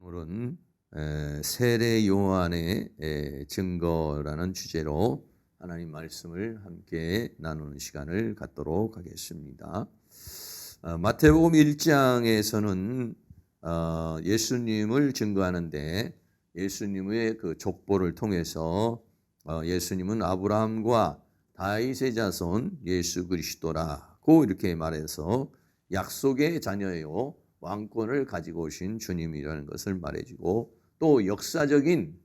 오늘은 세례 요한의 증거라는 주제로 하나님 말씀을 함께 나누는 시간을 갖도록 하겠습니다. 마태복음 1장에서는 예수님을 증거하는데 예수님의 그 족보를 통해서 예수님은 아브라함과 다윗의 자손 예수 그리스도라고 이렇게 말해서 약속의 자녀요 왕권을 가지고 오신 주님이라는 것을 말해주고 또 역사적인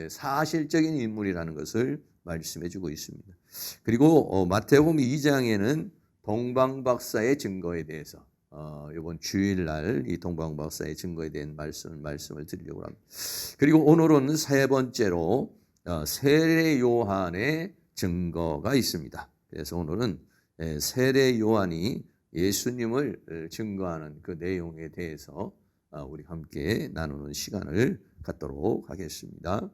사실적인 인물이라는 것을 말씀해주고 있습니다. 그리고 마태복음 2장에는 동방박사의 증거에 대해서 이번 주일날 이 동방박사의 증거에 대한 말씀을 드리려고 합니다. 그리고 오늘은 세 번째로 세례 요한의 증거가 있습니다. 그래서 오늘은 세례 요한이 예수님을 증거하는 그 내용에 대해서 우리 함께 나누는 시간을 갖도록 하겠습니다.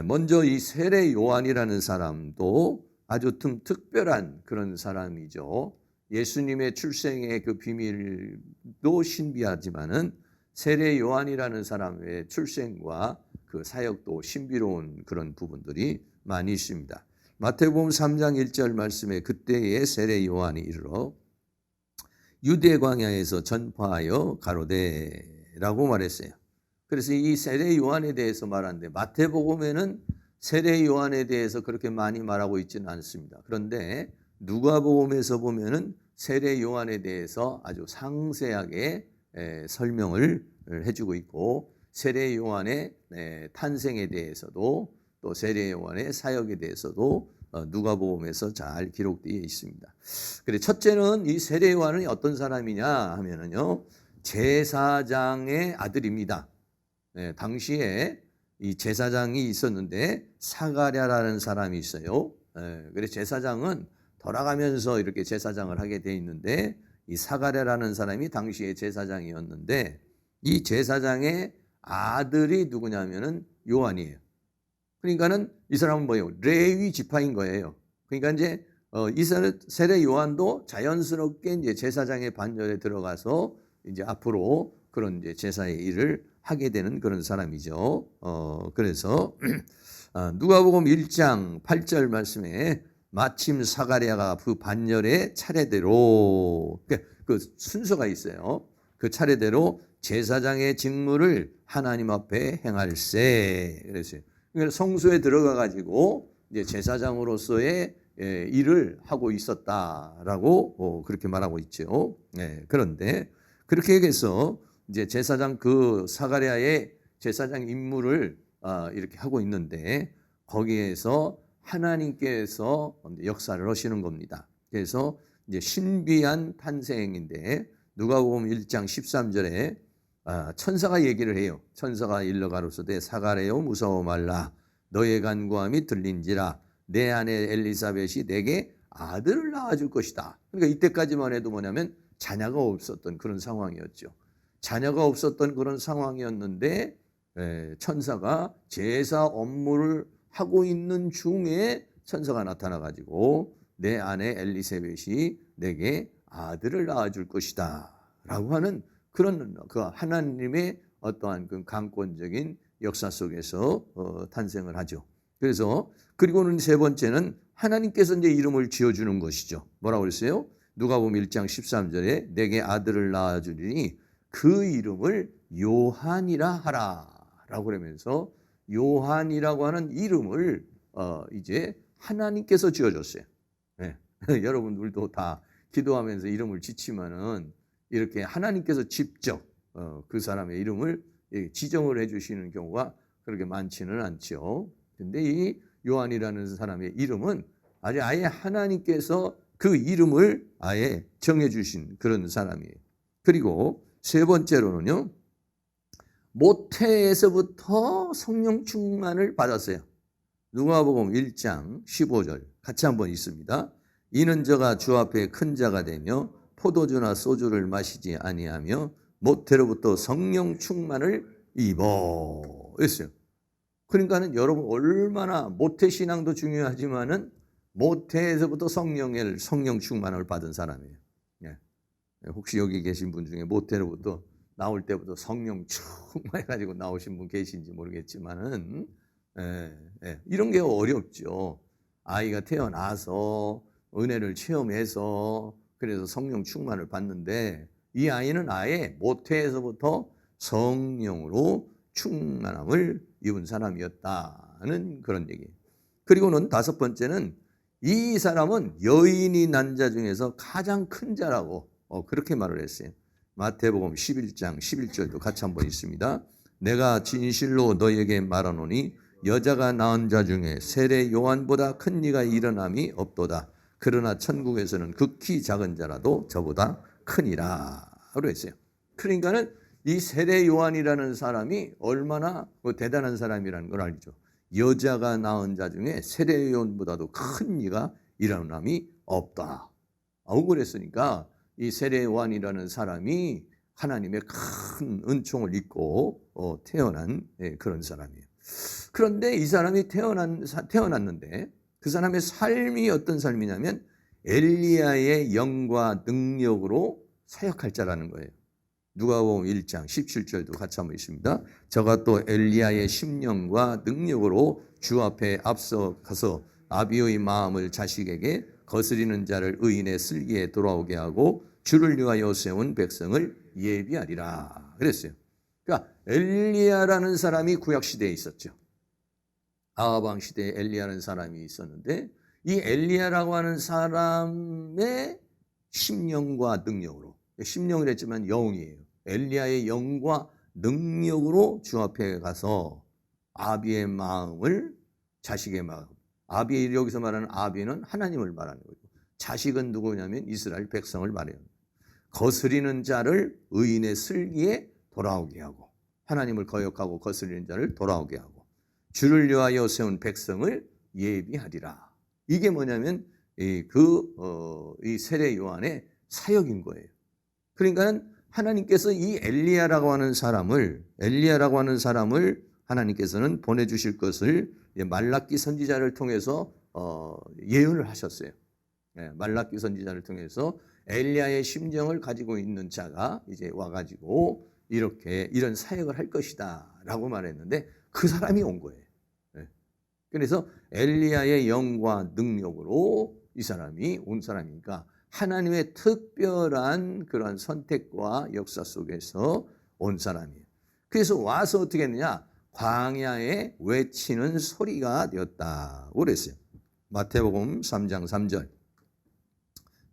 먼저 이 세례 요한이라는 사람도 아주 특별한 그런 사람이죠. 예수님의 출생의 그 비밀도 신비하지만은 세례 요한이라는 사람의 출생과 그 사역도 신비로운 그런 부분들이 많이 있습니다. 마태복음 3장 1절 말씀에 그때의 세례 요한이 이르러 유대 광야에서 전파하여 가로되라고 말했어요. 그래서 이 세례 요한에 대해서 말하는데 마태복음에는 세례 요한에 대해서 그렇게 많이 말하고 있지는 않습니다. 그런데 누가복음에서 보면은 세례 요한에 대해서 아주 상세하게 설명을 해주고 있고 세례 요한의 탄생에 대해서도 또 세례 요한의 사역에 대해서도 누가복음에서 잘 기록되어 있습니다. 그래 첫째는 이 세례 요한은 어떤 사람이냐 하면은요 제사장의 아들입니다. 당시에 이 제사장이 있었는데 사가랴라는 사람이 있어요. 그래 제사장은 돌아가면서 이렇게 제사장을 하게 돼 있는데 이 사가랴라는 사람이 당시에 제사장이었는데 이 제사장의 아들이 누구냐면은 요한이에요. 그러니까는 이 사람은 뭐예요? 레위 지파인 거예요. 그러니까 이제 이 세례 요한도 자연스럽게 이제 제사장의 반열에 들어가서 이제 앞으로 그런 이제 제사의 일을 하게 되는 그런 사람이죠. 그래서 누가복음 1장 8절 말씀에 마침 사가랴가 그 반열의 차례대로 그 순서가 있어요. 그 차례대로 제사장의 직무를 하나님 앞에 행할세. 그랬어요. 그러니까 성소에 들어가 가지고 이제 제사장으로서의 일을 하고 있었다라고 그렇게 말하고 있죠. 그런데 그렇게 해서 이제 제사장 그 사가랴의 제사장 임무를 이렇게 하고 있는데 거기에서 하나님께서 역사를 하시는 겁니다. 그래서 이제 신비한 탄생인데 누가복음 1장 13절에 천사가 얘기를 해요. 천사가 일러 가로소되 사가랴여 무서워 말라 너의 간구함이 들린지라 내 아내 엘리사벳이 내게 아들을 낳아줄 것이다. 그러니까 이때까지만 해도 뭐냐면 자녀가 없었던 그런 상황이었죠. 자녀가 없었던 그런 상황이었는데 천사가 제사 업무를 하고 있는 중에 천사가 나타나 가지고 내 아내 엘리사벳이 내게 아들을 낳아줄 것이다 라고 하는 그런 그 하나님의 어떠한 그 강권적인 역사 속에서 탄생을 하죠. 그래서 그리고는 세 번째는 하나님께서 이제 이름을 지어주는 것이죠. 뭐라고 그랬어요? 누가복음 1장 13절에 내게 아들을 낳아주리니 그 이름을 요한이라 하라라고 그러면서 요한이라고 하는 이름을 이제 하나님께서 지어줬어요. 네. 여러분들도 다 기도하면서 이름을 짓지만은 이렇게 하나님께서 직접 그 사람의 이름을 지정을 해주시는 경우가 그렇게 많지는 않죠. 근데 이 요한이라는 사람의 이름은 아예 하나님께서 그 이름을 아예 정해주신 그런 사람이에요. 그리고 세 번째로는요, 모태에서부터 성령 충만을 받았어요. 누가복음 1장 15절 같이 한번 있습니다. 이는 저가 주 앞에 큰 자가 되며 포도주나 소주를 마시지 아니하며 모태로부터 성령 충만을 입어 했어요. 그러니까는 여러분 얼마나 모태 신앙도 중요하지만은 모태에서부터 성령 충만을 받은 사람이에요. 혹시 여기 계신 분 중에 모태로부터 나올 때부터 성령 충만해가지고 나오신 분 계신지 모르겠지만은 이런 게 어렵죠. 아이가 태어나서 은혜를 체험해서 그래서 성령 충만을 받는데 이 아이는 아예 모태에서부터 성령으로 충만함을 입은 사람이었다는 그런 얘기예요. 그리고는 다섯 번째는 이 사람은 여인이 난 자 중에서 가장 큰 자라고 그렇게 말을 했어요. 마태복음 11장 11절도 같이 한번 있습니다. 내가 진실로 너에게 말하노니 여자가 낳은 자 중에 세례 요한보다 큰 이가 일어남이 없도다. 그러나 천국에서는 극히 작은 자라도 저보다 크니라. 라고 했어요. 그러니까는 이 세례 요한이라는 사람이 얼마나 대단한 사람이라는 걸 알죠. 여자가 낳은 자 중에 세례 요한보다도 큰 이가 일어남이 없다. 그랬으니까 이 세례 요한이라는 사람이 하나님의 큰 은총을 입고 태어난 그런 사람이에요. 그런데 이 사람이 태어났는데 그 사람의 삶이 어떤 삶이냐면 엘리야의 영과 능력으로 사역할 자라는 거예요. 누가복음 1장 17절도 같이 한번 있습니다. 저가 또 엘리야의 심령과 능력으로 주 앞에 앞서가서 아비의 마음을 자식에게 거스리는 자를 의인의 슬기에 돌아오게 하고 주를 위하여 세운 백성을 예비하리라 그랬어요. 그러니까 엘리야라는 사람이 구약 시대에 있었죠. 아하방 시대에 엘리야라는 사람이 있었는데 이 엘리야라고 하는 사람의 심령과 능력으로, 심령을 했지만 영이에요. 엘리야의 영과 능력으로 주 앞에 가서 아비의 마음을 자식의 마음, 아비 여기서 말하는 아비는 하나님을 말하는 거죠. 자식은 누구냐면 이스라엘 백성을 말해요. 거스리는 자를 의인의 슬기에 돌아오게 하고 하나님을 거역하고 거스리는 자를 돌아오게 하고 주를 위하여 세운 백성을 예비하리라. 이게 뭐냐면 이 세례 요한의 사역인 거예요. 그러니까 하나님께서 이 엘리야라고 하는 사람을 하나님께서는 보내주실 것을 말라기 선지자를 통해서 예언을 하셨어요. 말라기 선지자를 통해서 엘리야의 심정을 가지고 있는 자가 이제 와가지고 이런 사역을 할 것이다라고 말했는데 그 사람이 온 거예요. 그래서 엘리야의 영과 능력으로 이 사람이 온 사람이니까 하나님의 특별한 그런 선택과 역사 속에서 온 사람이에요. 그래서 와서 어떻게 했느냐? 광야에 외치는 소리가 되었다고 그랬어요. 마태복음 3장 3절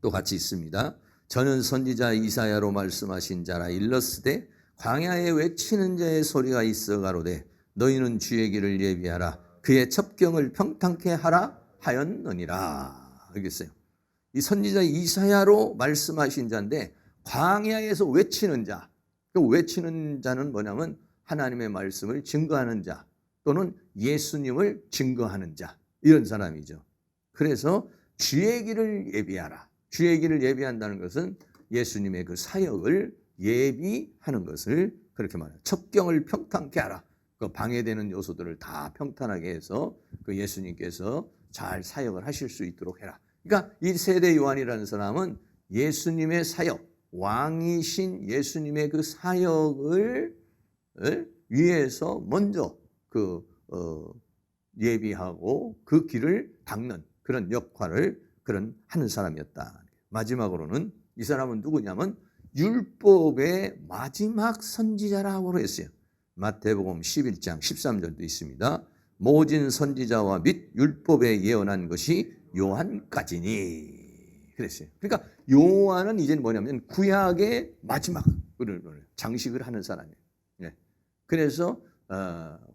또 같이 있습니다. 저는 선지자 이사야로 말씀하신 자라 일렀으되 광야에 외치는 자의 소리가 있어 가로되 너희는 주의 길을 예비하라 그의 첩경을 평탄케 하라 하였느니라. 알겠어요? 이 선지자 이사야로 말씀하신 자인데 광야에서 외치는 자, 그 외치는 자는 뭐냐면 하나님의 말씀을 증거하는 자 또는 예수님을 증거하는 자 이런 사람이죠. 그래서 주의 길을 예비하라. 주의 길을 예비한다는 것은 예수님의 그 사역을 예비하는 것을 그렇게 말해요. 첩경을 평탄케 하라. 그 방해되는 요소들을 다 평탄하게 해서 그 예수님께서 잘 사역을 하실 수 있도록 해라. 그러니까 이 세례 요한이라는 사람은 예수님의 사역, 왕이신 예수님의 그 사역을 위해서 먼저 예비하고 그 길을 닦는 그런 역할을 하는 사람이었다. 마지막으로는 이 사람은 누구냐면 율법의 마지막 선지자라고 했어요. 마태복음 11장 13절도 있습니다. 모진 선지자와 및 율법에 예언한 것이 요한까지니 그랬어요. 그러니까 요한은 이제 뭐냐면 구약의 마지막 장식을 하는 사람이에요. 그래서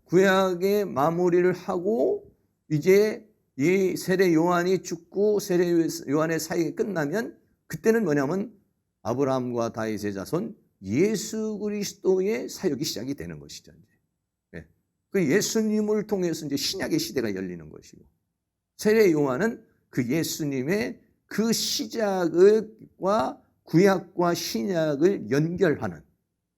구약의 마무리를 하고 이제 이 세례 요한이 죽고 세례 요한의 사역이 끝나면 그때는 뭐냐면 아브라함과 다윗의 자손 예수 그리스도의 사역이 시작이 되는 것이죠. 그 예수님을 통해서 이제 신약의 시대가 열리는 것이고 세례 요한은 그 예수님의 그 시작과 구약과 신약을 연결하는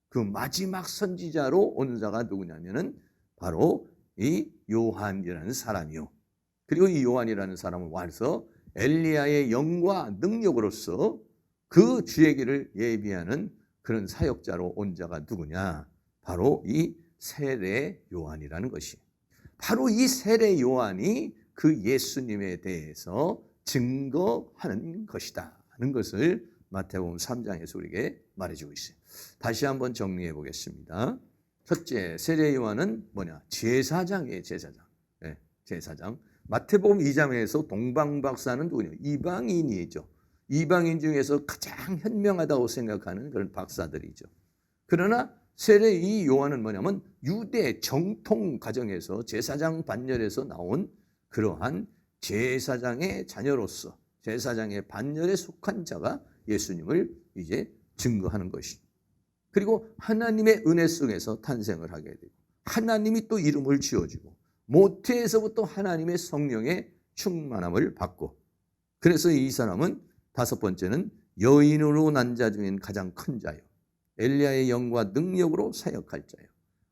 그 마지막 선지자로 온 자가 누구냐면은 바로 이 요한이라는 사람이요. 그리고 이 요한이라는 사람은 와서 엘리야의 영과 능력으로서 그 주의 길을 예비하는 그런 사역자로 온 자가 누구냐? 바로 이 세례 요한이라는 것이. 바로 이 세례 요한이 그 예수님에 대해서 증거하는 것이다 하는 것을 마태복음 3장에서 우리에게 말해주고 있어요. 다시 한번 정리해 보겠습니다. 첫째, 세례 요한은 뭐냐? 제사장이에요. 제사장. 네, 제사장. 마태복음 2장에서 동방박사는 누구냐? 이방인이죠. 이방인 중에서 가장 현명하다고 생각하는 그런 박사들이죠. 그러나 세례 이 요한은 뭐냐면 유대 정통 가정에서 제사장 반열에서 나온 그러한 제사장의 자녀로서 제사장의 반열에 속한 자가 예수님을 이제 증거하는 것이죠. 그리고 하나님의 은혜 속에서 탄생을 하게 되고 하나님이 또 이름을 지어주고 모태에서부터 하나님의 성령의 충만함을 받고 그래서 이 사람은 다섯 번째는 여인으로 난 자 중엔 가장 큰 자요. 엘리야의 영과 능력으로 사역할 자요.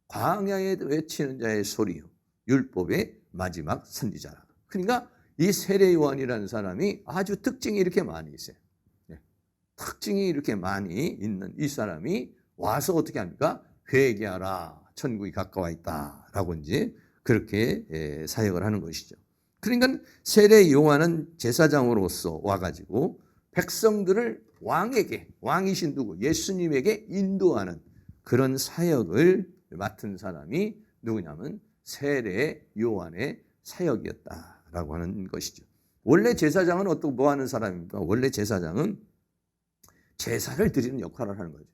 광야에 외치는 자의 소리요. 율법의 마지막 선지자라. 그러니까 이 세례 요한이라는 사람이 아주 특징이 이렇게 많이 있어요. 특징이 이렇게 많이 있는 이 사람이 와서 어떻게 합니까? 회개하라. 천국이 가까워 있다라고 이제 그렇게 사역을 하는 것이죠. 그러니까 세례 요한은 제사장으로서 와가지고 백성들을 왕에게, 왕이신 누구? 예수님에게 인도하는 그런 사역을 맡은 사람이 누구냐면 세례 요한의 사역이었다라고 하는 것이죠. 원래 제사장은 어떻게 뭐 하는 사람입니까? 원래 제사장은 제사를 드리는 역할을 하는 거죠.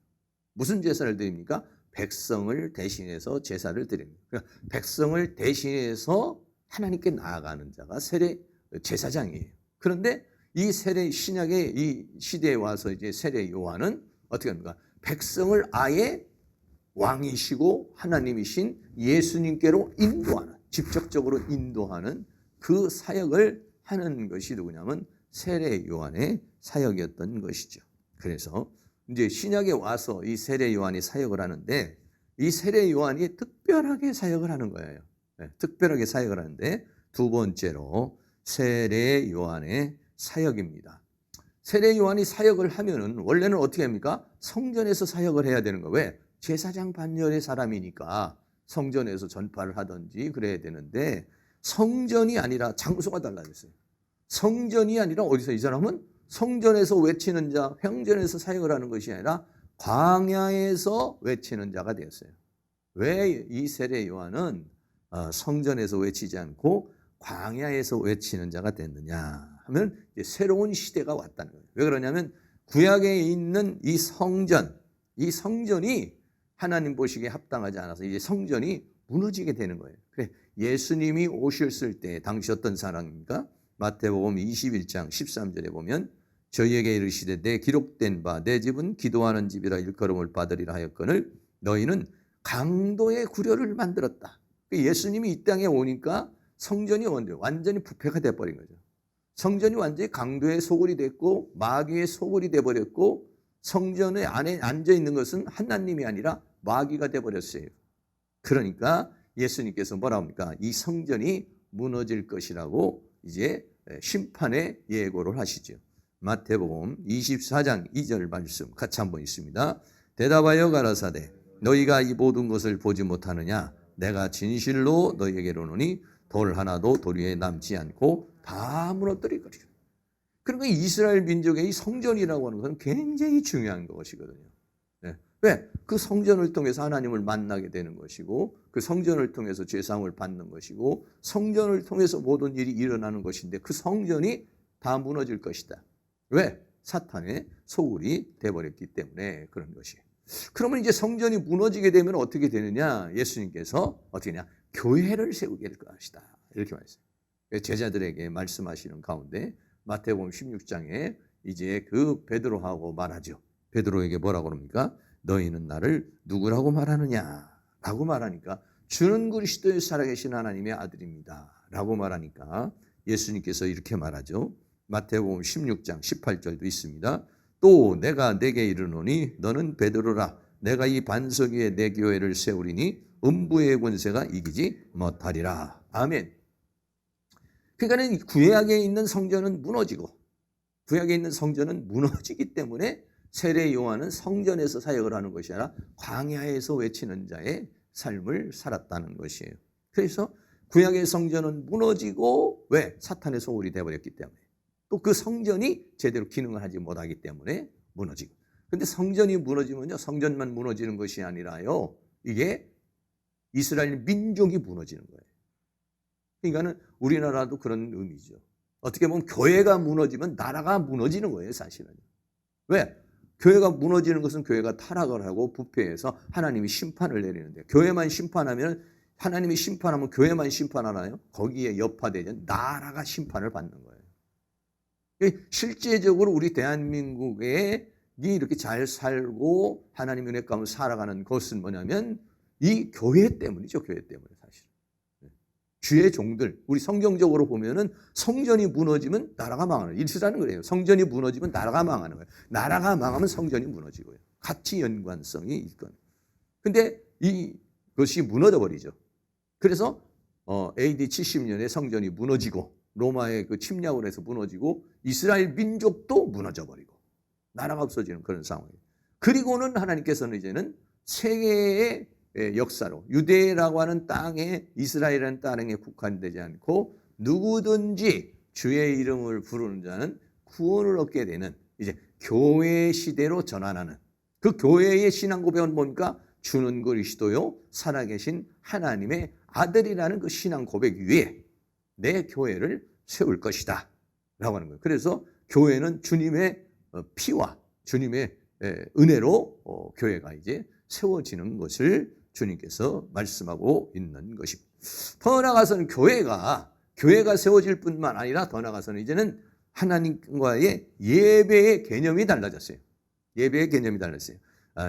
무슨 제사를 드립니까? 백성을 대신해서 제사를 드립니다. 그러니까 백성을 대신해서 하나님께 나아가는 자가 세례 제사장이에요. 그런데 이 세례 신약의 이 시대에 와서 이제 세례 요한은 어떻게 합니까? 백성을 아예 왕이시고 하나님이신 예수님께로 인도하는, 직접적으로 인도하는 그 사역을 하는 것이 누구냐면 세례 요한의 사역이었던 것이죠. 그래서 이제 신약에 와서 이 세례 요한이 사역을 하는데 이 세례 요한이 특별하게 사역을 하는 거예요. 네, 특별하게 사역을 하는데 두 번째로 세례 요한의 사역입니다. 세례 요한이 사역을 하면은 원래는 어떻게 합니까? 성전에서 사역을 해야 되는 거예요. 왜? 제사장 반열의 사람이니까 성전에서 전파를 하든지 그래야 되는데 성전이 아니라 장소가 달라졌어요. 성전이 아니라 어디서 이 사람은 성전에서 외치는 자, 행전에서 사역을 하는 것이 아니라 광야에서 외치는 자가 되었어요. 왜 이 세례 요한은 성전에서 외치지 않고 광야에서 외치는 자가 됐느냐 하면 이제 새로운 시대가 왔다는 거예요. 왜 그러냐면 구약에 있는 이 성전이 하나님 보시기에 합당하지 않아서 이제 성전이 무너지게 되는 거예요. 그래 예수님이 오셨을 때 당시 어떤 사람입니까? 마태복음 21장 13절에 보면 저희에게 이르시되 내 기록된 바 내 집은 기도하는 집이라 일컬음을 받으리라 하였거늘 너희는 강도의 구려를 만들었다. 예수님이 이 땅에 오니까 성전이 완전히 부패가 돼버린 거죠. 성전이 완전히 강도의 소굴이 됐고 마귀의 소굴이 돼버렸고 성전의 안에 앉아있는 것은 하나님이 아니라 마귀가 돼버렸어요. 그러니까 예수님께서 뭐라 합니까? 이 성전이 무너질 것이라고 이제 심판의 예고를 하시죠. 마태복음 24장 2절 말씀 같이 한번 있습니다. 대답하여 가라사대 너희가 이 모든 것을 보지 못하느냐? 내가 진실로 너희에게 이르노니 돌 하나도 돌 위에 남지 않고 다 무너뜨릴 것이라. 그러니까 이스라엘 민족의 이 성전이라고 하는 것은 굉장히 중요한 것이거든요. 네. 왜? 그 성전을 통해서 하나님을 만나게 되는 것이고 그 성전을 통해서 죄사함을 받는 것이고 성전을 통해서 모든 일이 일어나는 것인데 그 성전이 다 무너질 것이다. 왜? 사탄의 소굴이 돼버렸기 때문에 그런 것이에요. 그러면 이제 성전이 무너지게 되면 어떻게 되느냐? 예수님께서 어떻게 되냐? 교회를 세우게 될 것이다. 이렇게 말했어요. 제자들에게 말씀하시는 가운데 마태복음 16장에 이제 그 베드로하고 말하죠. 베드로에게 뭐라고 합니까? 너희는 나를 누구라고 말하느냐? 라고 말하니까 주는 그리스도의 살아계신 하나님의 아들입니다. 라고 말하니까 예수님께서 이렇게 말하죠. 마태복음 16장 18절도 있습니다. 또 내가 내게 이르노니 너는 베드로라. 내가 이 반석 위에 내 교회를 세우리니 음부의 권세가 이기지 못하리라. 아멘. 그러니까 구약에 있는 성전은 무너지고 구약에 있는 성전은 무너지기 때문에 세례 요한은 성전에서 사역을 하는 것이 아니라 광야에서 외치는 자의 삶을 살았다는 것이에요. 그래서 구약의 성전은 무너지고 왜? 사탄의 소굴이 되어버렸기 때문에 또 그 성전이 제대로 기능을 하지 못하기 때문에 무너지고. 근데 성전이 무너지면요, 성전만 무너지는 것이 아니라요, 이게 이스라엘 민족이 무너지는 거예요. 그러니까는 우리나라도 그런 의미죠. 어떻게 보면 교회가 무너지면 나라가 무너지는 거예요, 사실은. 왜? 교회가 무너지는 것은 교회가 타락을 하고 부패해서 하나님이 심판을 내리는데, 교회만 심판하면, 하나님이 심판하면 교회만 심판하나요? 거기에 여파되는 나라가 심판을 받는 거예요. 실제적으로 우리 대한민국에 이렇게 잘 살고 하나님 은혜 가운데 살아가는 것은 뭐냐면 이 교회 때문이죠. 교회 때문에 사실. 주의 종들, 우리 성경적으로 보면은 성전이 무너지면 나라가 망하는 거예요. 이스라엘은 그래요. 성전이 무너지면 나라가 망하는 거예요. 나라가 망하면 성전이 무너지고요. 같이 연관성이 있건. 근데 이것이 무너져 버리죠. 그래서 AD 70년에 성전이 무너지고 로마의 그 침략을 해서 무너지고 이스라엘 민족도 무너져 버리고 나라가 없어지는 그런 상황이에요. 그리고는 하나님께서는 이제는 세계의 역사로 유대라고 하는 땅에 이스라엘이라는 땅에 국한되지 않고 누구든지 주의 이름을 부르는 자는 구원을 얻게 되는 이제 교회 시대로 전환하는 그 교회의 신앙 고백은 뭡니까? 주는 그리스도요 살아계신 하나님의 아들이라는 그 신앙 고백 위에 내 교회를 세울 것이다 라고 하는 거예요. 그래서 교회는 주님의 피와 주님의 은혜로 교회가 이제 세워지는 것을 주님께서 말씀하고 있는 것입니다. 더 나아가서는 교회가 세워질 뿐만 아니라 더 나아가서는 이제는 하나님과의 예배의 개념이 달라졌어요. 예배의 개념이 달랐어요.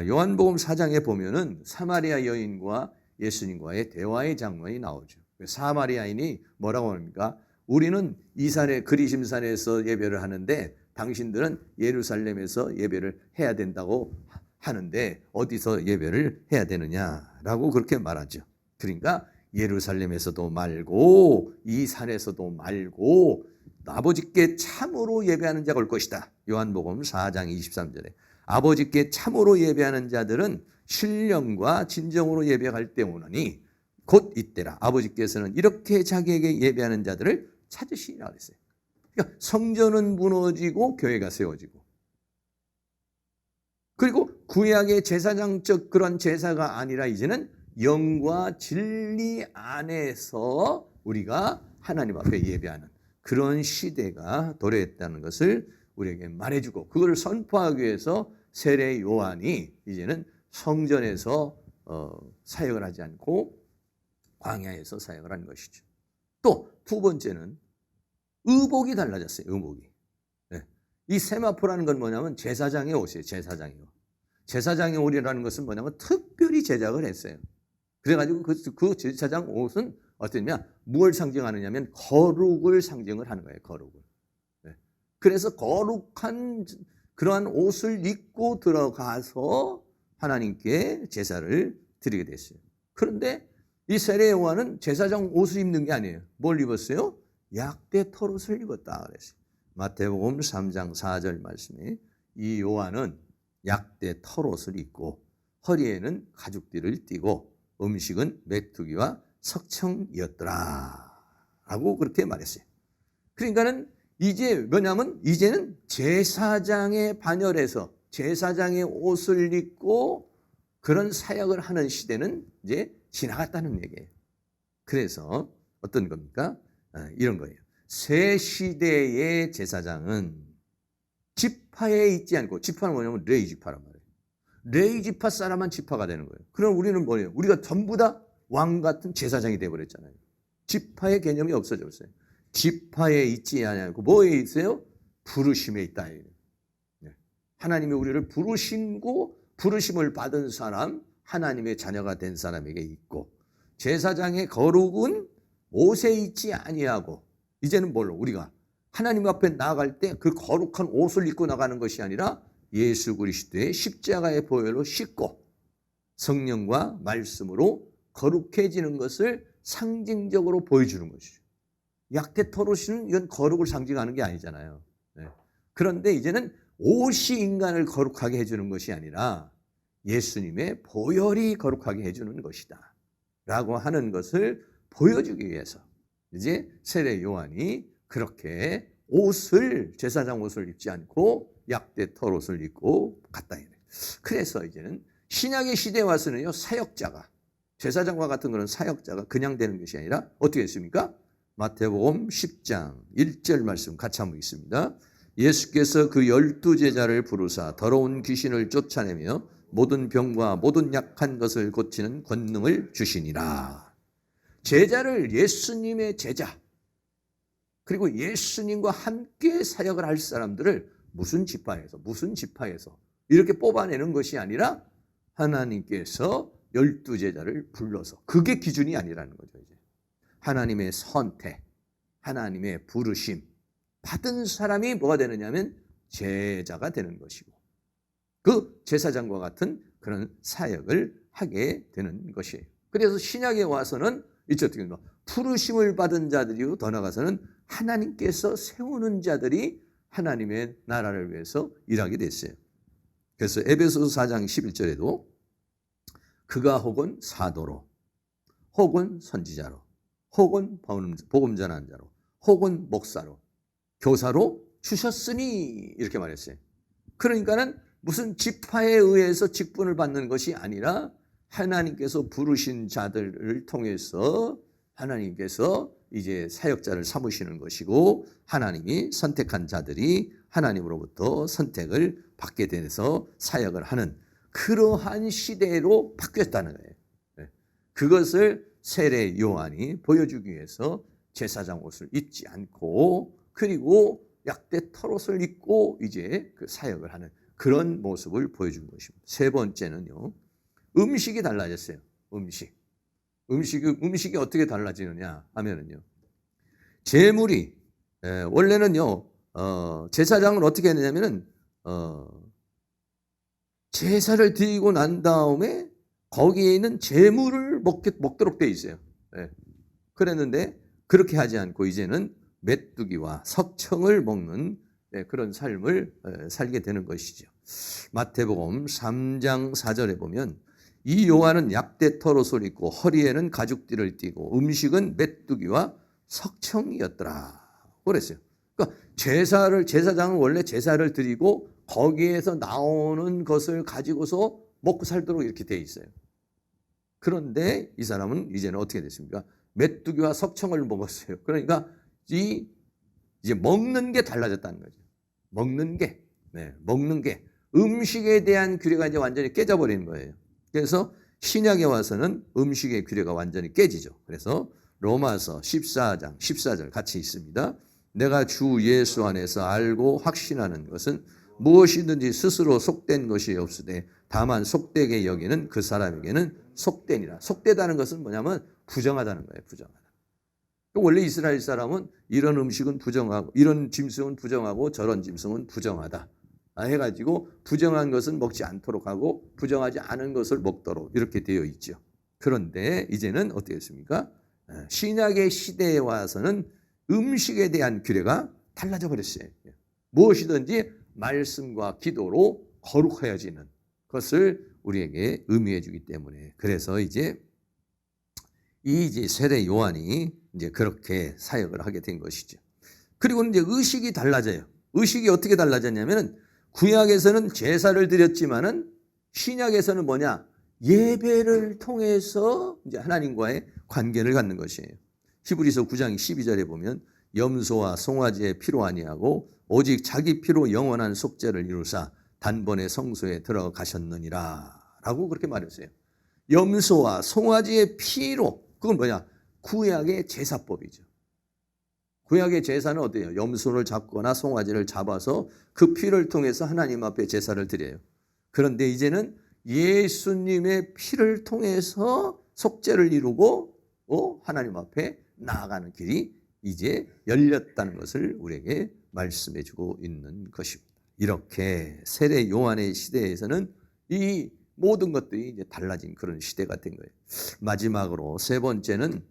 요한복음 4장에 보면은 사마리아 여인과 예수님과의 대화의 장면이 나오죠. 사마리아인이 뭐라고 합니까? 우리는 이 산에 그리심산에서 예배를 하는데 당신들은 예루살렘에서 예배를 해야 된다고 하는데 어디서 예배를 해야 되느냐라고 그렇게 말하죠. 그러니까 예루살렘에서도 말고 이 산에서도 말고 아버지께 참으로 예배하는 자가 올 것이다. 요한복음 4장 23절에 아버지께 참으로 예배하는 자들은 신령과 진정으로 예배할 때 오느니 곧 이때라. 아버지께서는 이렇게 자기에게 예배하는 자들을 찾으시리라 그랬어요. 그러니까 성전은 무너지고 교회가 세워지고 그리고 구약의 제사장적 그런 제사가 아니라 이제는 영과 진리 안에서 우리가 하나님 앞에 예배하는 그런 시대가 도래했다는 것을 우리에게 말해주고 그걸 선포하기 위해서 세례 요한이 이제는 성전에서 사역을 하지 않고 광야에서 사역을 한 것이죠. 또 두 번째는 의복이 달라졌어요. 의복이. 네. 이 세마포라는 건 뭐냐면 제사장의 옷이에요. 제사장의 옷. 제사장의 옷이라는 것은 뭐냐면 특별히 제작을 했어요. 그래가지고 그 제사장 옷은 어떠냐? 무엇을 상징하느냐면 거룩을 상징을 하는 거예요. 거룩을. 네. 그래서 거룩한 그러한 옷을 입고 들어가서 하나님께 제사를 드리게 됐어요. 그런데 이 세례 요한은 제사장 옷을 입는 게 아니에요. 뭘 입었어요? 약대 털옷을 입었다 그랬어요. 마태복음 3장 4절 말씀에 이 요한은 약대 털옷을 입고 허리에는 가죽띠를 띠고 음식은 메뚜기와 석청이었더라 라고 그렇게 말했어요. 그러니까는 이제 뭐냐면 이제는 제사장의 반열에서 제사장의 옷을 입고 그런 사역을 하는 시대는 이제 지나갔다는 얘기예요. 그래서 어떤 겁니까? 이런 거예요. 새 시대의 제사장은 지파에 있지 않고 지파는 뭐냐면 레위 지파란 말이에요. 레위 지파 사람만 지파가 되는 거예요. 그럼 우리는 뭐예요? 우리가 전부 다 왕 같은 제사장이 되어버렸잖아요. 지파의 개념이 없어졌어요. 지파에 있지 않고 뭐에 있어요? 부르심에 있다. 하나님이 우리를 부르시고 부르심을 받은 사람, 하나님의 자녀가 된 사람에게 있고 제사장의 거룩은 옷에 있지 아니하고 이제는 뭘로 우리가 하나님 앞에 나아갈 때 그 거룩한 옷을 입고 나가는 것이 아니라 예수 그리스도의 십자가의 보혈로 씻고 성령과 말씀으로 거룩해지는 것을 상징적으로 보여주는 것이죠. 약대 털옷은 이건 거룩을 상징하는 게 아니잖아요. 네. 그런데 이제는 옷이 인간을 거룩하게 해주는 것이 아니라 예수님의 보혈이 거룩하게 해주는 것이다 라고 하는 것을 보여주기 위해서 이제 세례 요한이 그렇게 옷을, 제사장 옷을 입지 않고 약대 털옷을 입고 갔다. 그래서 이제는 신약의 시대에 와서는요, 사역자가, 제사장과 같은 그런 사역자가 그냥 되는 것이 아니라 어떻게 했습니까? 마태복음 10장 1절 말씀 같이 한번 읽습니다. 예수께서 그 12제자를 부르사 더러운 귀신을 쫓아내며 모든 병과 모든 약한 것을 고치는 권능을 주시니라. 제자를, 예수님의 제자, 그리고 예수님과 함께 사역을 할 사람들을 무슨 지파에서 이렇게 뽑아내는 것이 아니라 하나님께서 12제자를 불러서, 그게 기준이 아니라는 거죠. 이제 하나님의 선택, 하나님의 부르심 받은 사람이 뭐가 되느냐면 제자가 되는 것이고, 그 제사장과 같은 그런 사역을 하게 되는 것이에요. 그래서 신약에 와서는 이제 어떻게 보면 부르심을 받은 자들이고, 더 나아가서는 하나님께서 세우는 자들이 하나님의 나라를 위해서 일하게 됐어요. 그래서 에베소서 4장 11절에도 그가 혹은 사도로, 혹은 선지자로, 혹은 복음 전하는 자로, 혹은 목사로, 교사로 주셨으니, 이렇게 말했어요. 그러니까는 무슨 지파에 의해서 직분을 받는 것이 아니라 하나님께서 부르신 자들을 통해서 하나님께서 이제 사역자를 삼으시는 것이고, 하나님이 선택한 자들이 하나님으로부터 선택을 받게 돼서 사역을 하는 그러한 시대로 바뀌었다는 거예요. 그것을 세례 요한이 보여주기 위해서 제사장 옷을 입지 않고, 그리고 약대 털옷을 입고 이제 그 사역을 하는 그런 모습을 보여준 것입니다. 세 번째는요, 음식이 달라졌어요. 음식이 어떻게 달라지느냐 하면은요, 제물이, 원래는요, 제사장은 어떻게 했느냐면은, 제사를 드리고 난 다음에 거기에 있는 제물을 먹도록 돼 있어요. 그랬는데 그렇게 하지 않고 이제는 메뚜기와 석청을 먹는 그런 삶을 살게 되는 것이죠. 마태복음 3장 4절에 보면 이 요한은 약대 털옷을 입고 허리에는 가죽띠를 띠고 음식은 메뚜기와 석청이었더라 그랬어요. 그러니까 제사장은 원래 제사를 드리고 거기에서 나오는 것을 가지고서 먹고 살도록 이렇게 돼 있어요. 그런데 이 사람은 이제는 어떻게 됐습니까? 메뚜기와 석청을 먹었어요. 그러니까 이제 먹는 게 달라졌다는 거죠. 먹는 게 음식에 대한 규례가 이제 완전히 깨져버리는 거예요. 그래서 신약에 와서는 음식의 규례가 완전히 깨지죠. 그래서 로마서 14장 14절 같이 있습니다. 내가 주 예수 안에서 알고 확신하는 것은 무엇이든지 스스로 속된 것이 없으되 다만 속되게 여기는 그 사람에게는 속되니라. 속되다는 것은 뭐냐면 부정하다는 거예요. 부정하다. 원래 이스라엘 사람은 이런 음식은 부정하고, 이런 짐승은 부정하고, 저런 짐승은 부정하다 해가지고 부정한 것은 먹지 않도록 하고 부정하지 않은 것을 먹도록 이렇게 되어 있죠. 그런데 이제는 어떻게 됐습니까? 신약의 시대에 와서는 음식에 대한 규례가 달라져 버렸어요. 무엇이든지 말씀과 기도로 거룩해지는 것을 우리에게 의미해 주기 때문에, 그래서 이제 세례 요한이 이제 그렇게 사역을 하게 된 것이죠. 그리고 이제 의식이 달라져요. 의식이 어떻게 달라졌냐면은 구약에서는 제사를 드렸지만은 신약에서는 뭐냐? 예배를 통해서 이제 하나님과의 관계를 갖는 것이에요. 히브리서 9장 12절에 보면 염소와 송아지의 피로 아니하고 오직 자기 피로 영원한 속죄를 이루사 단번에 성소에 들어가셨느니라 라고 그렇게 말했어요. 염소와 송아지의 피로, 그건 뭐냐? 구약의 제사법이죠. 구약의 제사는 어때요? 염소를 잡거나 송아지를 잡아서 그 피를 통해서 하나님 앞에 제사를 드려요. 그런데 이제는 예수님의 피를 통해서 속죄를 이루고 하나님 앞에 나아가는 길이 이제 열렸다는 것을 우리에게 말씀해 주고 있는 것입니다. 이렇게 세례 요한의 시대에서는 이 모든 것들이 이제 달라진 그런 시대가 된 거예요. 마지막으로 세 번째는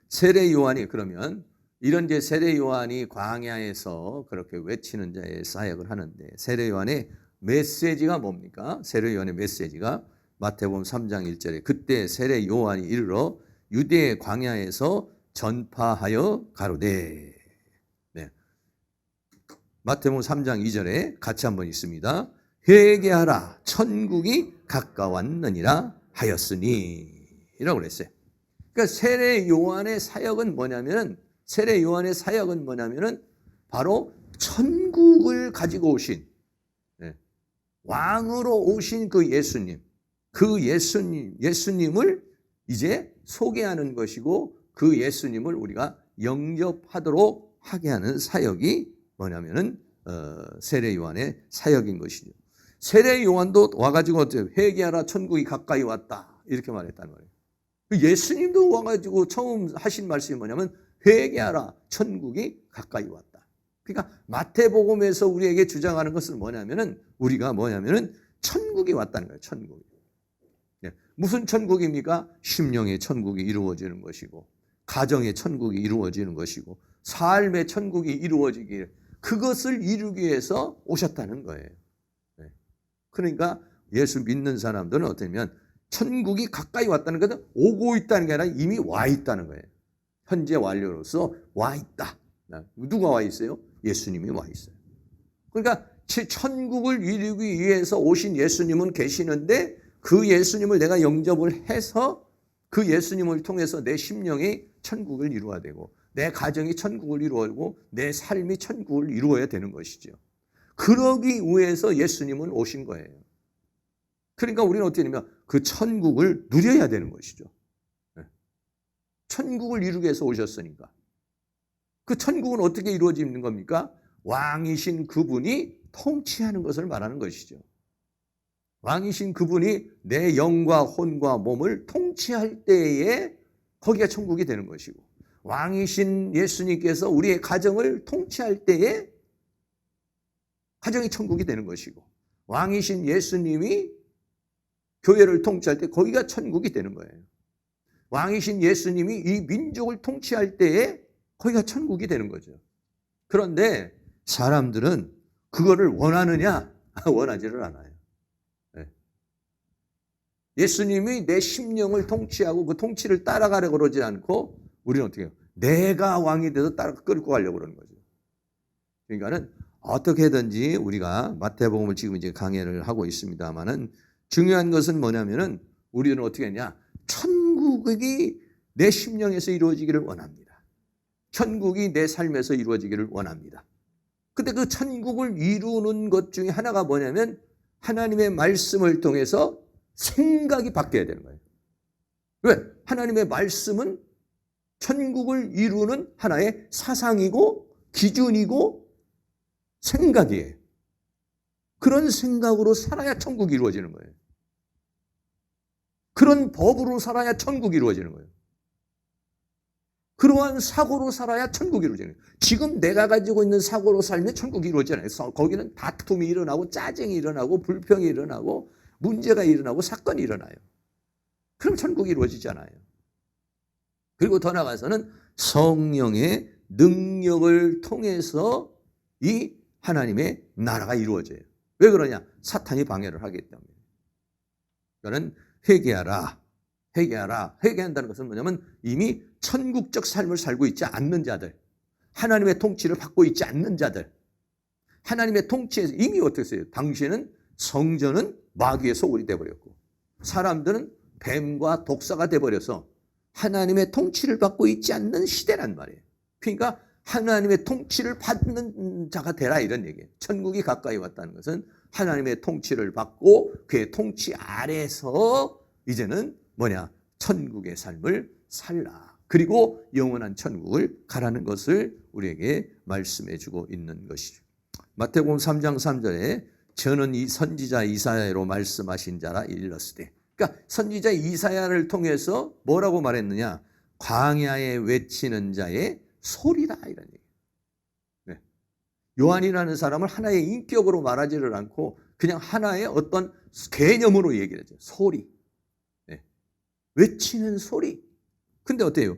세례 요한이 그러면 이런 이제 세례 요한이 광야에서 그렇게 외치는 자의 사역을 하는데 세례 요한의 메시지가 뭡니까? 세례 요한의 메시지가 마태복음 3장 1절에 그때 세례 요한이 이르러 유대 광야에서 전파하여 가로되. 네. 마태복음 3장 2절에 같이 한번 있습니다. 회개하라 천국이 가까웠느니라 하였으니 이라고 그랬어요. 그러니까 세례 요한의 사역은 뭐냐면은 바로 천국을 가지고 오신 왕으로 오신 그 예수님을 이제 소개하는 것이고 그 예수님을 우리가 영접하도록 하게 하는 사역이 뭐냐면은 세례 요한의 사역인 것이죠. 세례 요한도 와가지고 어때요? 회개하라 천국이 가까이 왔다 이렇게 말했다는 거예요. 예수님도 와가지고 처음 하신 말씀이 뭐냐면 회개하라 천국이 가까이 왔다. 그러니까 마태복음에서 우리에게 주장하는 것은 우리가 천국이 왔다는 거예요. 천국이. 무슨 천국입니까? 심령의 천국이 이루어지는 것이고 가정의 천국이 이루어지는 것이고 삶의 천국이 이루어지기 그것을 이루기 위해서 오셨다는 거예요. 그러니까 예수 믿는 사람들은 어떠냐면 천국이 가까이 왔다는 것은 오고 있다는 게 아니라 이미 와 있다는 거예요. 현재 완료로서 와 있다. 누가 와 있어요? 예수님이 와 있어요. 그러니까 천국을 이루기 위해서 오신 예수님은 계시는데 그 예수님을 내가 영접을 해서 그 예수님을 통해서 내 심령이 천국을 이루어야 되고 내 가정이 천국을 이루어고 내 삶이 천국을 이루어야 되는 것이죠. 그러기 위해서 예수님은 오신 거예요. 그러니까 우리는 어떻게 되냐면 그 천국을 누려야 되는 것이죠. 천국을 이루기 위해서 오셨으니까. 그 천국은 어떻게 이루어지는 겁니까? 왕이신 그분이 통치하는 것을 말하는 것이죠. 왕이신 그분이 내 영과 혼과 몸을 통치할 때에 거기가 천국이 되는 것이고 왕이신 예수님께서 우리의 가정을 통치할 때에 가정이 천국이 되는 것이고 왕이신 예수님이 교회를 통치할 때 거기가 천국이 되는 거예요. 왕이신 예수님이 이 민족을 통치할 때에 거기가 천국이 되는 거죠. 그런데 사람들은 그거를 원하느냐? 원하지를 않아요. 예수님이 내 심령을 통치하고 그 통치를 따라가려고 그러지 않고 우리는 어떻게 해요? 내가 왕이 돼서 따라 끌고 가려고 그러는 거죠. 그러니까는 어떻게든지 우리가 마태복음을 지금 이제 강해를 하고 있습니다만은 중요한 것은 뭐냐면은 우리는 어떻게 했냐? 천국이 내 심령에서 이루어지기를 원합니다. 천국이 내 삶에서 이루어지기를 원합니다. 근데 그 천국을 이루는 것 중에 하나가 뭐냐면 하나님의 말씀을 통해서 생각이 바뀌어야 되는 거예요. 왜? 하나님의 말씀은 천국을 이루는 하나의 사상이고 기준이고 생각이에요. 그런 생각으로 살아야 천국이 이루어지는 거예요. 그런 법으로 살아야 천국이 이루어지는 거예요. 그러한 사고로 살아야 천국이 이루어지는 거예요. 지금 내가 가지고 있는 사고로 살면 천국이 이루어지지 않아요. 거기는 다툼이 일어나고 짜증이 일어나고 불평이 일어나고 문제가 일어나고 사건이 일어나요. 그럼 천국이 이루어지지 않아요. 그리고 더 나아가서는 성령의 능력을 통해서 이 하나님의 나라가 이루어져요. 왜 그러냐? 사탄이 방해를 하기 때문에. 그러니까 회개하라. 회개한다는 것은 뭐냐면 이미 천국적 삶을 살고 있지 않는 자들, 하나님의 통치를 받고 있지 않는 자들, 하나님의 통치에서 이미 어떻게 했어요? 당시에는 성전은 마귀의 소굴이 되어버렸고 사람들은 뱀과 독사가 되어버려서 하나님의 통치를 받고 있지 않는 시대란 말이에요. 그러니까 하나님의 통치를 받는 자가 되라 이런 얘기예요. 천국이 가까이 왔다는 것은 하나님의 통치를 받고 그의 통치 아래서 이제는 천국의 삶을 살라. 그리고 영원한 천국을 가라는 것을 우리에게 말씀해 주고 있는 것이죠. 마태복음 3장 3절에 저는 이 선지자 이사야로 말씀하신 자라 일렀으되. 그러니까 선지자 이사야를 통해서 뭐라고 말했느냐? 광야에 외치는 자의 소리라 이런 얘기예요. 네. 요한이라는 사람을 하나의 인격으로 말하지를 않고 그냥 하나의 어떤 개념으로 얘기를 하죠. 소리. 네. 외치는 소리. 근데 어때요?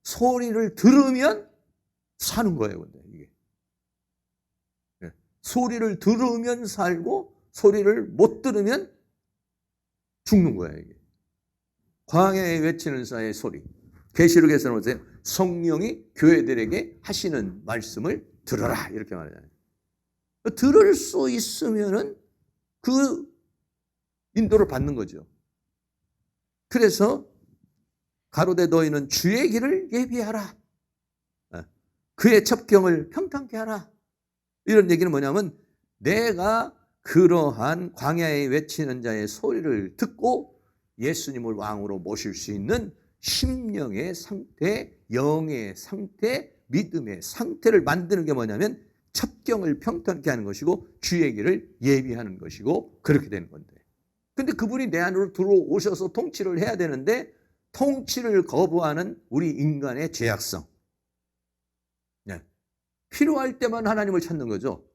소리를 들으면 사는 거예요. 근데 이게 소리를 들으면 살고 소리를 못 들으면 죽는 거예요. 이게 광야에 외치는 자의 소리. 계시록에서는 보세요. 성령이 교회들에게 하시는 말씀을 들어라 이렇게 말하잖아요. 들을 수 있으면은 그 인도를 받는 거죠. 그래서 가로되 너희는 주의 길을 예비하라. 그의 첩경을 평탄케 하라. 이런 얘기는 뭐냐면 내가 그러한 광야에 외치는 자의 소리를 듣고 예수님을 왕으로 모실 수 있는 심령의 상태, 영의 상태, 믿음의 상태를 만드는 게 뭐냐면 첩경을 평탄케 하는 것이고 주의 길을 예비하는 것이고 그렇게 되는 건데, 근데 그분이 내 안으로 들어오셔서 통치를 해야 되는데 통치를 거부하는 우리 인간의 죄악성. 필요할 때만 하나님을 찾는 거죠.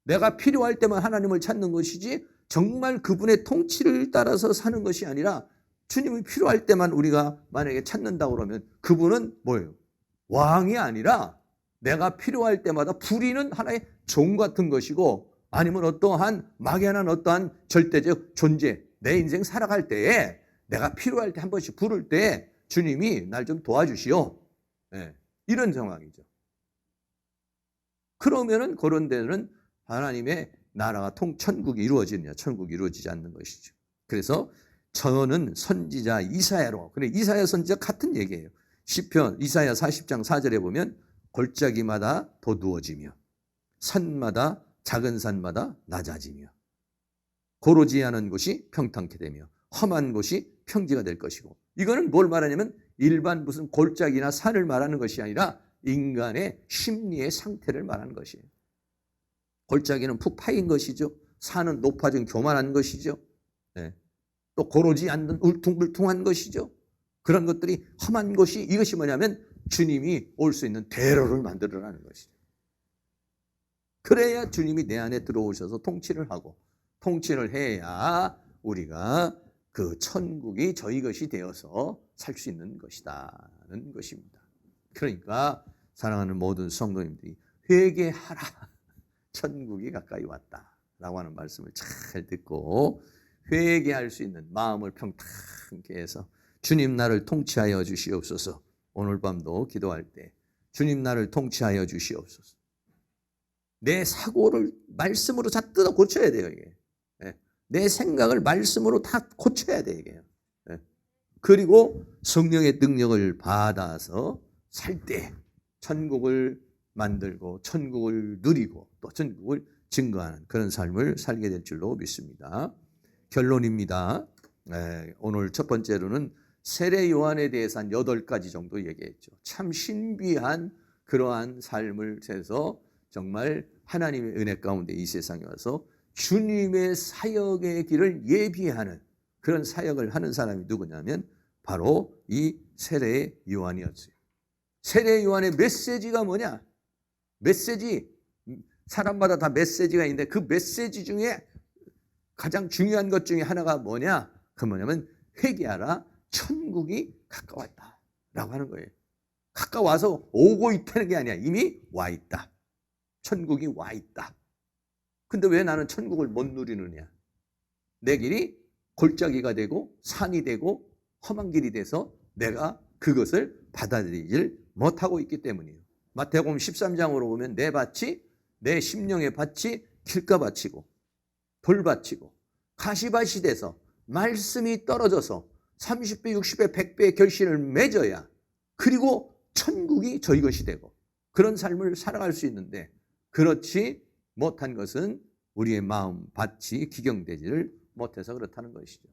내가 필요할 때만 하나님을 찾는 것이지 정말 그분의 통치를 따라서 사는 것이 아니라 주님이 필요할 때만 우리가 만약에 찾는다고 그러면 그분은 뭐예요? 왕이 아니라 내가 필요할 때마다 부리는 하나의 종 같은 것이고, 아니면 어떠한 막연한 어떠한 절대적 존재, 내 인생 살아갈 때에 내가 필요할 때 한 번씩 부를 때 주님이 날 좀 도와주시오. 이런 상황이죠. 그러면은 그런 데는 하나님의 나라가 천국이 이루어지느냐? 천국이 이루어지지 않는 것이죠. 그래서 저는 선지자 이사야로, 그래 이사야 선지자 같은 얘기예요. 시편 이사야 40장 4절에 보면 골짜기마다 도두어지며 산마다 작은 산마다 낮아지며 고로지 않은 곳이 평탄케 되며 험한 곳이 평지가 될 것이고, 이거는 뭘 말하냐면 일반 무슨 골짜기나 산을 말하는 것이 아니라 인간의 심리의 상태를 말하는 것이에요. 골짜기는 푹 파인 것이죠. 산은 높아진 교만한 것이죠. 또 고르지 않는 울퉁불퉁한 것이죠. 그런 것들이 험한 것이, 이것이 뭐냐면 주님이 올 수 있는 대로를 만들어라는 것이죠. 그래야 주님이 내 안에 들어오셔서 통치를 하고, 통치를 해야 우리가 그 천국이 저희 것이 되어서 살 수 있는 것이다는 것입니다. 그러니까 사랑하는 모든 성도님들이 회개하라. 천국이 가까이 왔다라고 하는 말씀을 잘 듣고 회개할 수 있는 마음을 평탄케 해서 주님 나를 통치하여 주시옵소서. 오늘 밤도 기도할 때 주님 나를 통치하여 주시옵소서. 내 사고를 말씀으로 다 뜯어 고쳐야 돼요. 이게. 내 생각을 말씀으로 다 고쳐야 돼 이게. 그리고 성령의 능력을 받아서 살 때 천국을 만들고 천국을 누리고 또 천국을 증거하는 그런 삶을 살게 될 줄로 믿습니다. 결론입니다. 오늘 첫 번째로는 세례 요한에 대해서 한 8가지 정도 얘기했죠. 참 신비한 그러한 삶을 해서 정말 하나님의 은혜 가운데 이 세상에 와서 주님의 사역의 길을 예비하는 그런 사역을 하는 사람이 누구냐면 바로 이 세례 요한이었어요. 세례 요한의 메시지가 뭐냐? 메시지, 사람마다 다 메시지가 있는데 그 메시지 중에 가장 중요한 것 중에 하나가 뭐냐? 그 뭐냐면 회개하라, 천국이 가까웠다 라고 하는 거예요. 가까워서 오고 있다는 게 아니야. 이미 와 있다. 천국이 와 있다. 근데 왜 나는 천국을 못 누리느냐? 내 길이 골짜기가 되고 산이 되고 험한 길이 돼서 내가 그것을 받아들이질 못하고 있기 때문이에요. 마태복음 13장으로 보면 내 밭이, 내 심령의 밭이 길가밭이고 돌밭이고 가시밭이 돼서 말씀이 떨어져서 30배, 60배, 100배의 결실을 맺어야 그리고 천국이 저희 것이 되고 그런 삶을 살아갈 수 있는데, 그렇지 못한 것은 우리의 마음 밭이 기경되지를 못해서 그렇다는 것이죠.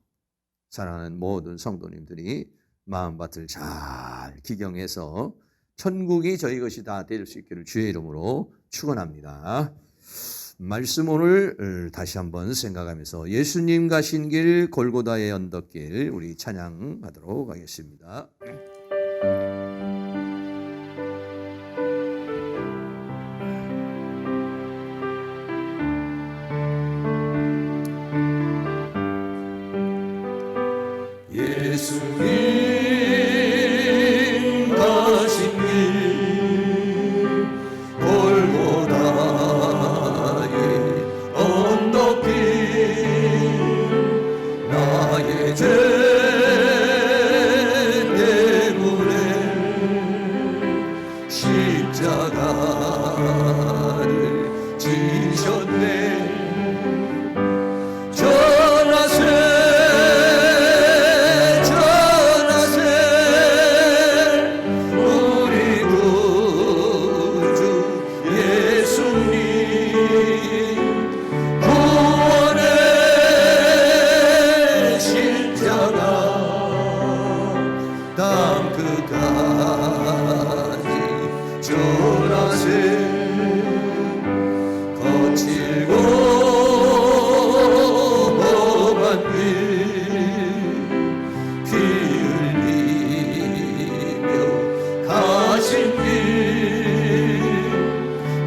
사랑하는 모든 성도님들이 마음밭을 잘 기경해서 천국이 저희 것이 다 될 수 있기를 주의 이름으로 축원합니다. 말씀 오늘 다시 한번 생각하면서 예수님 가신 길 골고다의 언덕길 우리 찬양하도록 하겠습니다. 예수님 가신 길 죄 때문에 십자가를 지셨네. 전하세 전하세 우리 구주 예수님 구원의 십자가 땅 끝까지 전하세. 거칠고 험한 길 피 흘리며 가신 길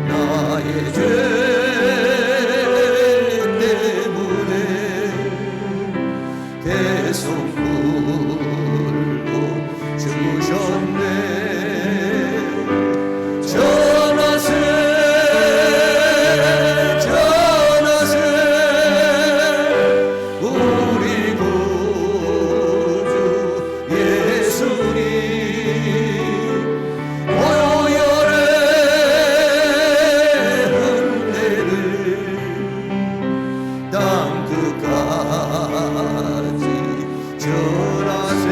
나의 죄 때문에 대속물로 주셨네. 전하세 전하세 우리 구주 예수님 오열의 은혜를 땅 끝까지 전하세.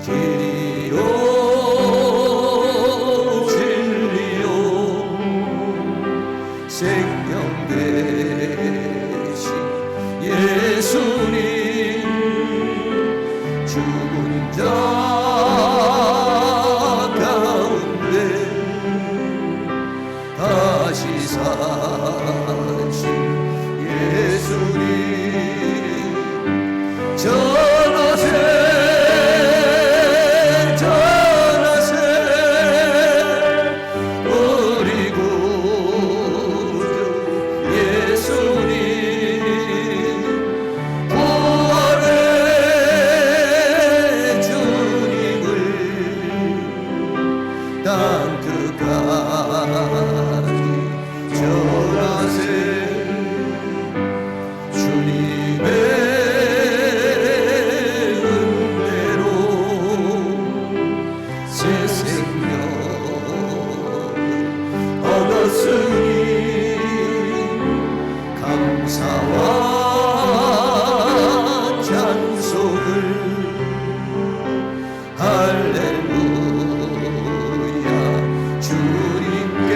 길이요 진리요 생명 되신 예수님 죽은 자 가운데 다시 사신 예수님 전하세 전하세 우리 구주 예수님 구원의 주님을 땅 끝까지 전하세. 주님의 은혜로 새 생명을 얻었으니 감사와 찬송을 할렐루야 주님께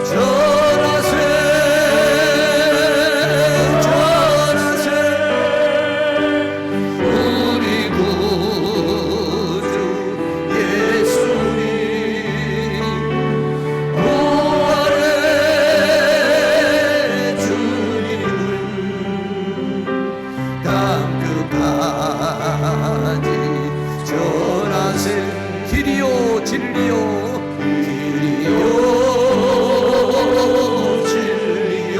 전하세 전하세 우리 구주 예수님 구원의 주님을 땅 끝까지 전하세. 길이요 진리요 길이요 진리요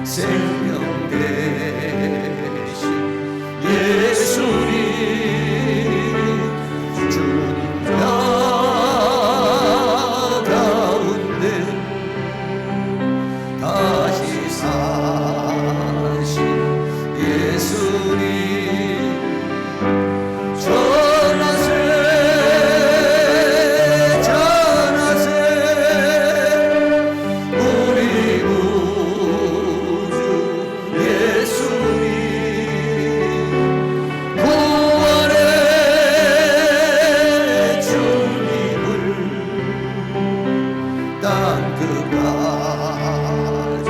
생명 되신 예수님 죽은 자 가운데 다시 사신 예수님 전하세 전하세 우리 구주 예수님 구원의 주님을 땅 끝까지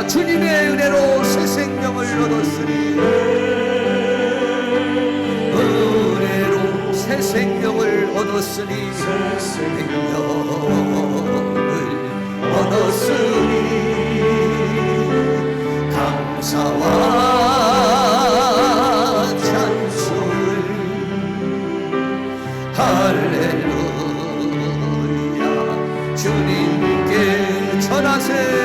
주님의 은혜로 새 생명을 얻었으니 은혜로 새 생명을 얻었으니 감사와 찬송을 할렐루야 주님께 전하세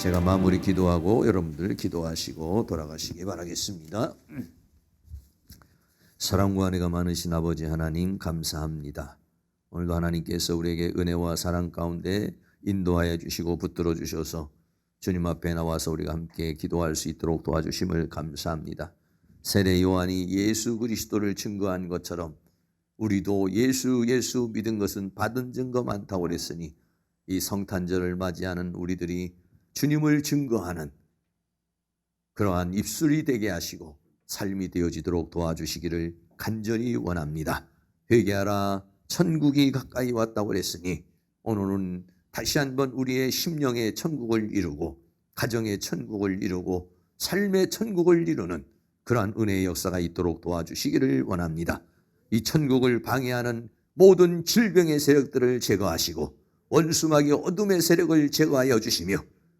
제가 마무리 기도하고 여러분들 기도하시고 돌아가시기 바라겠습니다. 사랑과 은혜가 많으신 아버지 하나님 감사합니다. 오늘도 하나님께서 우리에게 은혜와 사랑 가운데 인도하여 주시고 붙들어 주셔서 주님 앞에 나와서 우리가 함께 기도할 수 있도록 도와주심을 감사합니다. 세례 요한이 예수 그리스도를 증거한 것처럼 우리도 예수 믿은 것은 받은 증거 많다고 그랬으니 이 성탄절을 맞이하는 우리들이 주님을 증거하는 그러한 입술이 되게 하시고 삶이 되어지도록 도와주시기를 간절히 원합니다. 회개하라 천국이 가까이 왔다고 그랬으니 오늘은 다시 한번 우리의 심령의 천국을 이루고 가정의 천국을 이루고 삶의 천국을 이루는 그러한 은혜의 역사가 있도록 도와주시기를 원합니다. 이 천국을 방해하는 모든 질병의 세력들을 제거하시고 원수마귀 어둠의 세력을 제거하여 주시며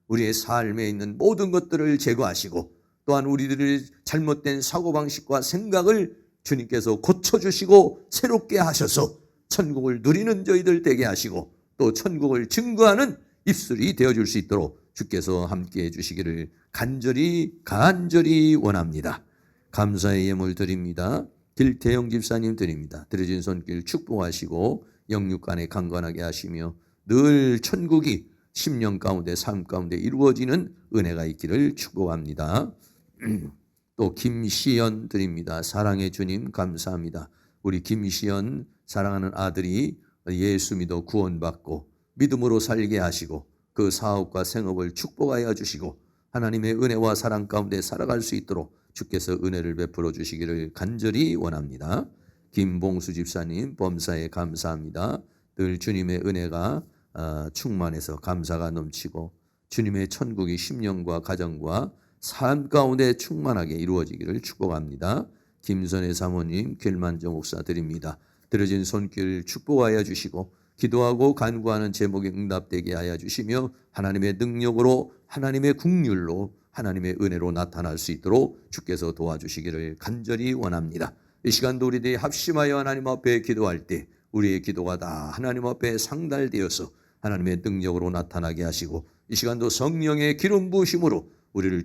우리의 삶에 있는 모든 것들을 제거하시고 또한 우리들의 잘못된 사고방식과 생각을 주님께서 고쳐주시고 새롭게 하셔서 천국을 누리는 저희들 되게 하시고 또 천국을 증거하는 입술이 되어줄 수 있도록 주께서 함께해 주시기를 간절히 원합니다. 감사의 예물 드립니다. 길태영 집사님 드립니다. 들어진 손길 축복하시고 영육간에 강건하게 하시며 늘 천국이 10년 가운데 삶 가운데 이루어지는 은혜가 있기를 축복합니다. 또 김시연 드립니다. 사랑의 주님 감사합니다. 우리 김시연 사랑하는 아들이 예수 믿어 구원받고 믿음으로 살게 하시고 그 사업과 생업을 축복하여 주시고 하나님의 은혜와 사랑 가운데 살아갈 수 있도록 주께서 은혜를 베풀어 주시기를 간절히 원합니다. 김봉수 집사님 범사에 감사합니다. 늘 주님의 은혜가 충만해서 감사가 넘치고 주님의 천국이 심령과 가정과 삶 가운데 충만하게 이루어지기를 축복합니다. 김선혜 사모님 길만정 목사 드립니다. 들어진 손길 축복하여 주시고 기도하고 간구하는 제목에 응답되게 하여 주시며 하나님의 능력으로 하나님의 국률로 하나님의 은혜로 나타날 수 있도록 주께서 도와주시기를 간절히 원합니다. 이 시간도 우리들이 합심하여 하나님 앞에 기도할 때 우리의 기도가 다 하나님 앞에 상달되어서 하나님의 능력으로 나타나게 하시고 이 시간도 성령의 기름 부으심으로 우리를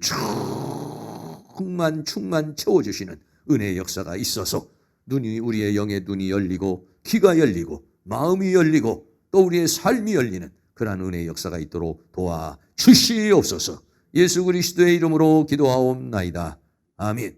충만 채워주시는 은혜의 역사가 있어서 우리의 영의 눈이 열리고 귀가 열리고 마음이 열리고 또 우리의 삶이 열리는 그러한 은혜의 역사가 있도록 도와주시옵소서. 예수 그리스도의 이름으로 기도하옵나이다. 아멘.